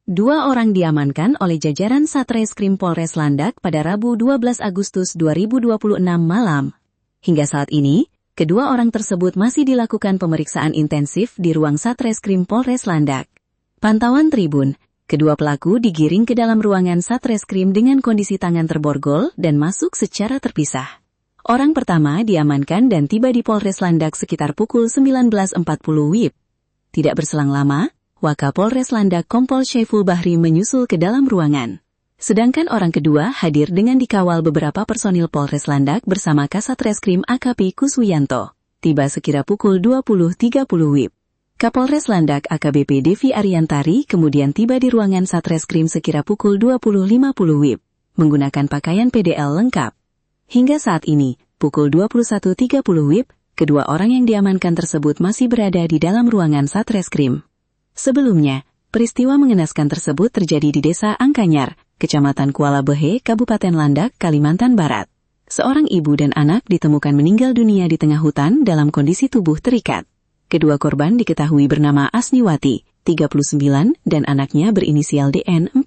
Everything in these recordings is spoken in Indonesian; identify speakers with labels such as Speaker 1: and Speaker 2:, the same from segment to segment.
Speaker 1: Dua orang diamankan oleh jajaran Satreskrim Polres Landak pada Rabu 12 Agustus 2026 malam. Hingga saat ini, kedua orang tersebut masih dilakukan pemeriksaan intensif di ruang Satreskrim Polres Landak. Pantauan Tribun, kedua pelaku digiring ke dalam ruangan Satreskrim dengan kondisi tangan terborgol dan masuk secara terpisah. Orang pertama diamankan dan tiba di Polres Landak sekitar pukul 19.40 WIB. Tidak berselang lama, Wakapolres Landak Kompol Syaiful Bahri menyusul ke dalam ruangan. Sedangkan orang kedua hadir dengan dikawal beberapa personil Polres Landak bersama Kasatreskrim AKP Kuswianto. Tiba sekira pukul 20.30 WIB. Kapolres Landak AKBP Devi Ariantari kemudian tiba di ruangan Satreskrim sekira pukul 20.50 WIB. Menggunakan pakaian PDL lengkap. Hingga saat ini, pukul 21.30 WIB, kedua orang yang diamankan tersebut masih berada di dalam ruangan Satreskrim. Sebelumnya, peristiwa mengenaskan tersebut terjadi di Desa Angkanyar, Kecamatan Kuala Behe, Kabupaten Landak, Kalimantan Barat. Seorang ibu dan anak ditemukan meninggal dunia di tengah hutan dalam kondisi tubuh terikat. Kedua korban diketahui bernama Asniwati, 39, dan anaknya berinisial DN, 4,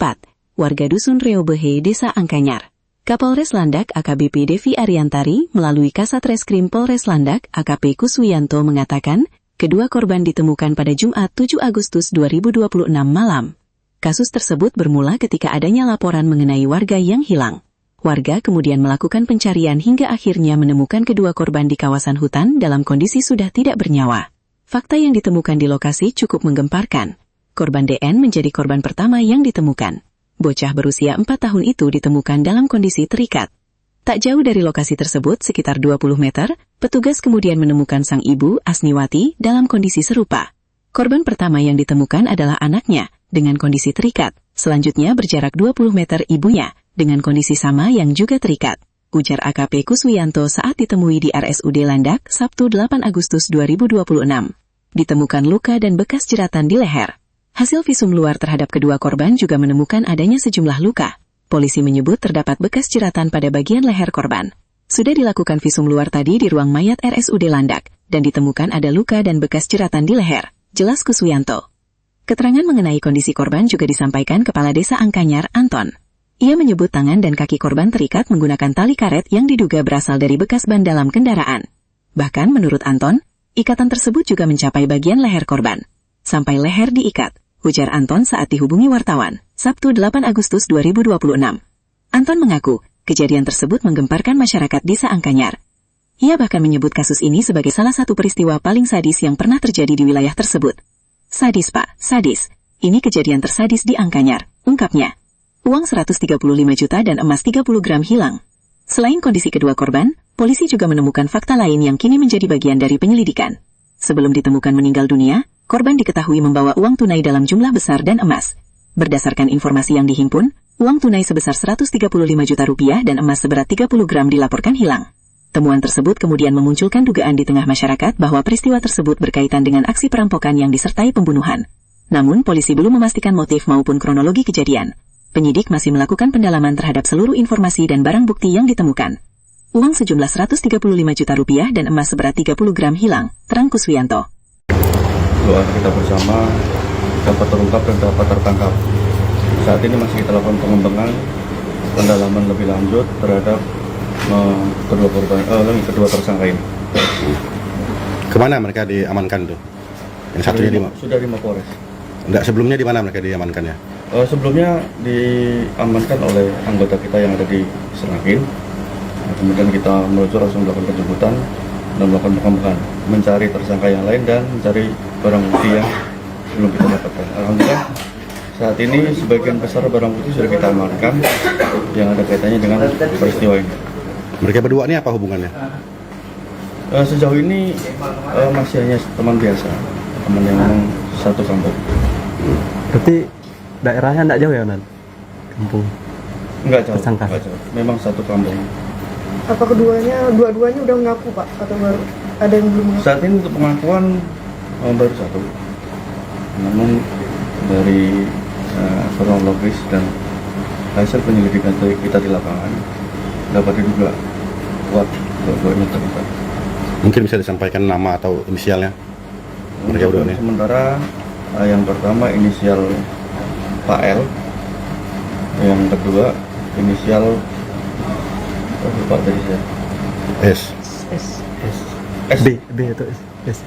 Speaker 1: warga Dusun Reo Behe, Desa Angkanyar. Kapolres Landak AKBP Devi Ariantari melalui Kasatreskrim Polres Landak AKP Kuswianto mengatakan, kedua korban ditemukan pada Jumat 7 Agustus 2026 malam. Kasus tersebut bermula ketika adanya laporan mengenai warga yang hilang. Warga kemudian melakukan pencarian hingga akhirnya menemukan kedua korban di kawasan hutan dalam kondisi sudah tidak bernyawa. Fakta yang ditemukan di lokasi cukup menggemparkan. Korban DN menjadi korban pertama yang ditemukan. Bocah berusia 4 tahun itu ditemukan dalam kondisi terikat. Tak jauh dari lokasi tersebut, sekitar 20 meter, petugas kemudian menemukan sang ibu, Asniwati, dalam kondisi serupa. Korban pertama yang ditemukan adalah anaknya, dengan kondisi terikat. Selanjutnya berjarak 20 meter ibunya, dengan kondisi sama yang juga terikat. Ujar AKP Kuswianto saat ditemui di RSUD Landak, Sabtu 8 Agustus 2026. Ditemukan luka dan bekas jeratan di leher. Hasil visum luar terhadap kedua korban juga menemukan adanya sejumlah luka. Polisi menyebut terdapat bekas jeratan pada bagian leher korban. Sudah dilakukan visum luar tadi di ruang mayat RSUD Landak, dan ditemukan ada luka dan bekas jeratan di leher, jelas Kuswianto. Keterangan mengenai kondisi korban juga disampaikan Kepala Desa Angkanyar, Anton. Ia menyebut tangan dan kaki korban terikat menggunakan tali karet yang diduga berasal dari bekas ban dalam kendaraan. Bahkan menurut Anton, ikatan tersebut juga mencapai bagian leher korban. Sampai leher diikat, ujar Anton saat dihubungi wartawan, Sabtu 8 Agustus 2026. Anton mengaku, kejadian tersebut menggemparkan masyarakat Desa Angkanyar. Ia bahkan menyebut kasus ini sebagai salah satu peristiwa paling sadis yang pernah terjadi di wilayah tersebut. Sadis Pak, sadis. Ini kejadian tersadis di Angkanyar, ungkapnya. Uang 135 juta dan emas 30 gram hilang. Selain kondisi kedua korban, polisi juga menemukan fakta lain yang kini menjadi bagian dari penyelidikan. Sebelum ditemukan meninggal dunia, korban diketahui membawa uang tunai dalam jumlah besar dan emas. Berdasarkan informasi yang dihimpun, uang tunai sebesar 135 juta rupiah dan emas seberat 30 gram dilaporkan hilang. Temuan tersebut kemudian memunculkan dugaan di tengah masyarakat bahwa peristiwa tersebut berkaitan dengan aksi perampokan yang disertai pembunuhan. Namun, polisi belum memastikan motif maupun kronologi kejadian. Penyidik masih melakukan pendalaman terhadap seluruh informasi dan barang bukti yang ditemukan. Uang sejumlah 135 juta rupiah dan emas seberat 30 gram hilang, terang Kuswianto.
Speaker 2: Doa kita bersama dapat terungkap dan dapat tertangkap. Saat ini masih kita lakukan pengembangan, pendalaman lebih lanjut terhadap kedua tersangka ini.
Speaker 3: Kemana mereka diamankan tuh? Yang satunya
Speaker 2: sudah di Mapolres.
Speaker 3: Enggak, sebelumnya di mana mereka diamankannya?
Speaker 2: Sebelumnya diamankan oleh anggota kita yang ada di Seragen. Kemudian kita meluncur langsung melakukan penjemputan dan melakukan pengembangan, mencari tersangka yang lain dan mencari barang bukti yang belum kita dapatkan. Alhamdulillah saat ini sebagian besar barang bukti sudah kita amankan yang ada kaitannya dengan peristiwa ini.
Speaker 3: Mereka berdua ini apa hubungannya?
Speaker 2: Sejauh ini masih hanya teman biasa, teman yang memang satu kampung.
Speaker 4: Berarti daerahnya tidak jauh ya, Nan? Kampung?
Speaker 2: Enggak jauh,
Speaker 4: Tersangka.
Speaker 2: enggak jauh. Memang satu kampung.
Speaker 5: Apa dua-duanya udah mengaku Pak? Atau baru ada yang belum mengaku?
Speaker 2: Saat ini untuk pengakuan baru satu. Namun dari kronologis dan hasil penyelidikan kita di lapangan dapat diduga kuat dua-duanya terlibat.
Speaker 3: Mungkin bisa disampaikan nama atau inisialnya? Mereka berdua ini.
Speaker 2: Sementara yang pertama inisial Pak L. Yang kedua inisial lupa tadi saya.
Speaker 3: S.
Speaker 5: S.
Speaker 2: S.
Speaker 4: B atau S.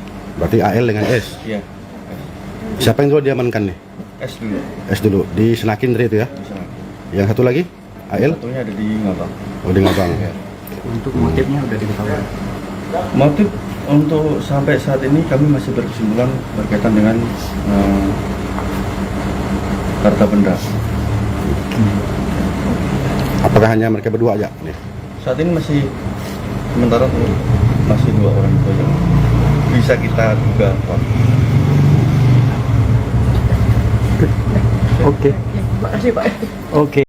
Speaker 3: Berarti AL dengan S.
Speaker 2: Iya.
Speaker 3: Siapa yang dua diamankan nih?
Speaker 2: S dulu.
Speaker 3: S dulu di Senakin tadi itu ya.
Speaker 2: Di sana.
Speaker 3: Yang satu lagi AL?
Speaker 2: Satunya ada di Ngabang.
Speaker 3: Oh di Ngabang.
Speaker 4: Untuk motifnya udah diketahui.
Speaker 2: Motif untuk sampai saat ini kami masih berkesimpulan berkaitan dengan harta benda.
Speaker 3: Apakah hanya mereka berdua aja nih?
Speaker 2: Saat ini masih sementara masih 2 orang itu yang bisa kita duga.
Speaker 4: Oke.
Speaker 5: Makasih Pak.
Speaker 4: Oke.